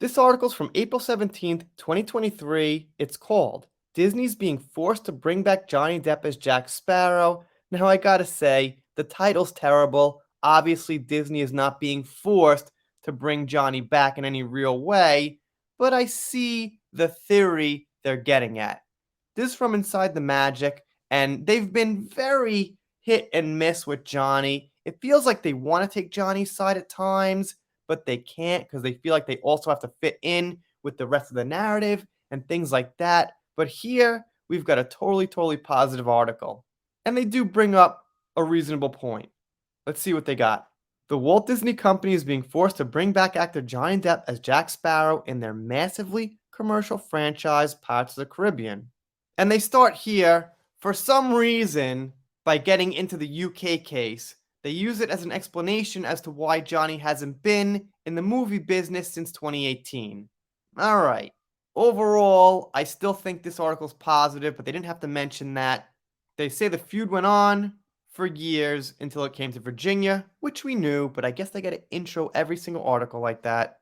This article's from April 17th, 2023. It's called Disney's Being Forced to Bring Back Johnny Depp as Jack Sparrow. Now, I gotta say, the title's terrible. Obviously, Disney is not being forced to bring Johnny back in any real way, but I see the theory they're getting at. This is from Inside the Magic, and they've been very hit and miss with Johnny. It feels like they want to take Johnny's side at times, but they can't because they feel like they also have to fit in with the rest of the narrative and things like that. But here, we've got a totally positive article. And they do bring up a reasonable point. Let's see what they got. The Walt Disney Company is being forced to bring back actor Johnny Depp as Jack Sparrow in their massively commercial franchise Pirates of the Caribbean. And they start here, for some reason, by getting into the UK case. They use it as an explanation as to why Johnny hasn't been in the movie business since 2018. Alright, overall, I still think this article's positive, but they didn't have to mention that. They say the feud went on for years until it came to Virginia, which we knew, but I guess they gotta intro every single article like that.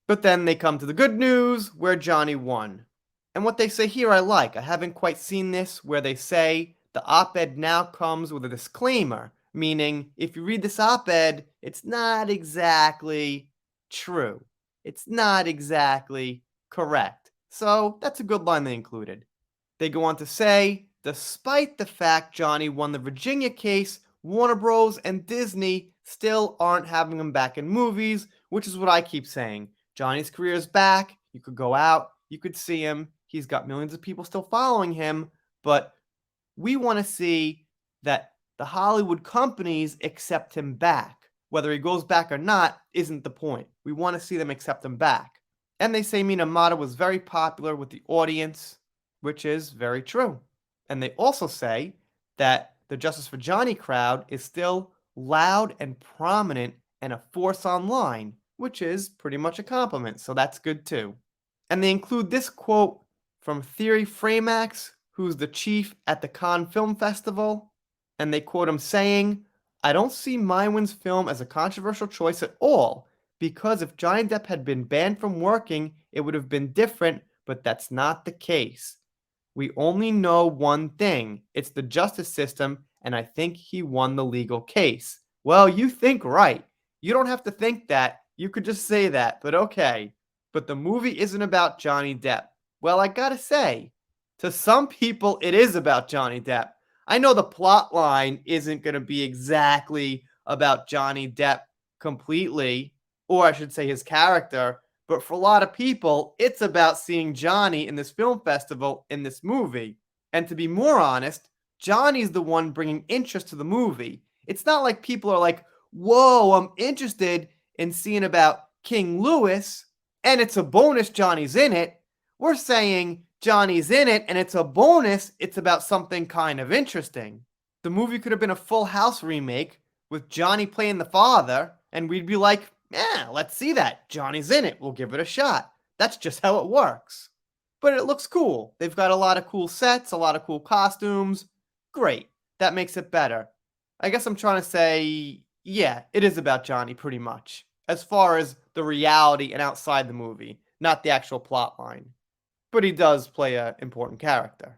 But then they come to the good news, where Johnny won. And what they say here I like. I haven't quite seen this where they say the op-ed now comes with a disclaimer, meaning if you read this op-ed, it's not exactly true. It's not exactly correct. So that's a good line they included. They go on to say, despite the fact Johnny won the Virginia case, Warner Bros. And Disney still aren't having him back in movies, which is what I keep saying. Johnny's career is back. You could go out, you could see him. He's got millions of people still following him, but we want to see that the Hollywood companies accept him back. Whether he goes back or not isn't the point. We want to see them accept him back. And they say Minamata was very popular with the audience, which is very true. And they also say that the Justice for Johnny crowd is still loud and prominent and a force online, which is pretty much a compliment, so that's good too. And they include this quote from Thierry Framax, who's the chief at the Cannes Film Festival, and they quote him saying, "I don't see Maïwen's film as a controversial choice at all, because if Johnny Depp had been banned from working, it would have been different, but that's not the case. We only know one thing. It's the justice system, and I think he won the legal case." Well, you think right. You don't have to think that. You could just say that, but okay. But the movie isn't about Johnny Depp. Well, I gotta say, to some people, it is about Johnny Depp. I know the plot line isn't going to be exactly about Johnny Depp completely, or I should say his character, but for a lot of people, it's about seeing Johnny in this film festival in this movie. And to be more honest, Johnny's the one bringing interest to the movie. It's not like people are like, whoa, I'm interested in seeing about King Louis, and it's a bonus Johnny's in it. We're saying Johnny's in it, and it's a bonus, it's about something kind of interesting. The movie could have been a Full House remake with Johnny playing the father, and we'd be like, yeah, let's see that. Johnny's in it. We'll give it a shot. That's just how it works. But it looks cool. They've got a lot of cool sets, a lot of cool costumes. Great. That makes it better. I guess I'm trying to say, yeah, it is about Johnny pretty much, as far as the reality and outside the movie, not the actual plot line. But he does play an important character.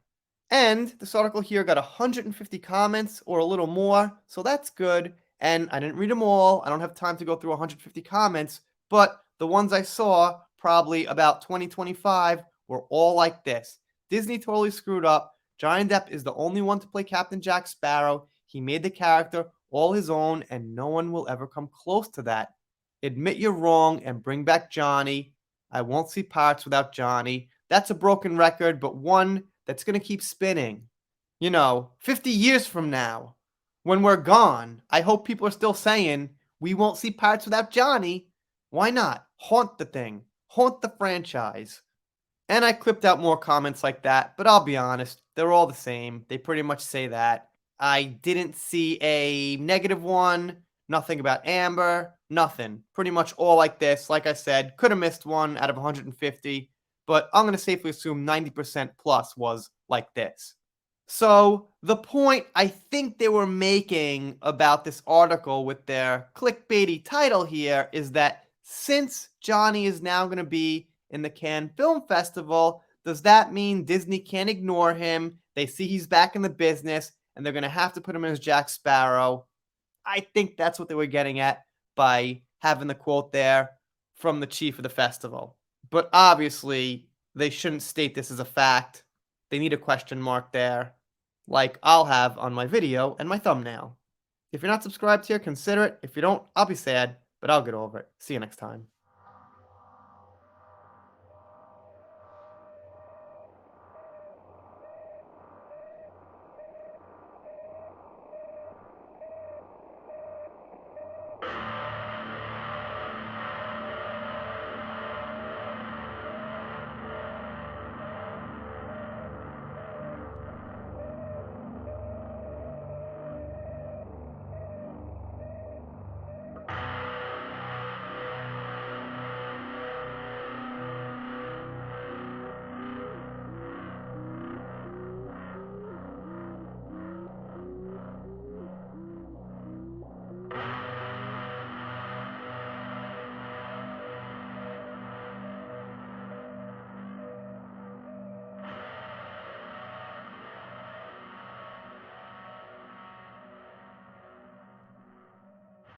And this article here got 150 comments or a little more, so that's good. And I didn't read them all. I don't have time to go through 150 comments, but the ones I saw, probably about 20-25, were all like this. Disney totally screwed up. Johnny Depp is the only one to play Captain Jack Sparrow. He made the character all his own, and no one will ever come close to that. Admit you're wrong and bring back Johnny. I won't see Pirates without Johnny. That's a broken record, but one that's going to keep spinning. 50 years from now, when we're gone, I hope people are still saying, we won't see Pirates without Johnny. Why not? Haunt the thing. Haunt the franchise. And I clipped out more comments like that, but I'll be honest, they're all the same. They pretty much say that. I didn't see a negative one, nothing about Amber, nothing. Pretty much all like this. Like I said, could have missed one out of 150. But I'm going to safely assume 90% plus was like this. So the point I think they were making about this article with their clickbaity title here is that Since Johnny is now going to be in the Cannes Film Festival, does that mean Disney can't ignore him? They see he's back in the business and they're going to have to put him as Jack Sparrow. I think that's what they were getting at by having the quote there from the chief of the festival. But obviously, they shouldn't state this as a fact. They need a question mark there, like I'll have on my video and my thumbnail. If you're not subscribed here, consider it. If you don't, I'll be sad, but I'll get over it. See you next time.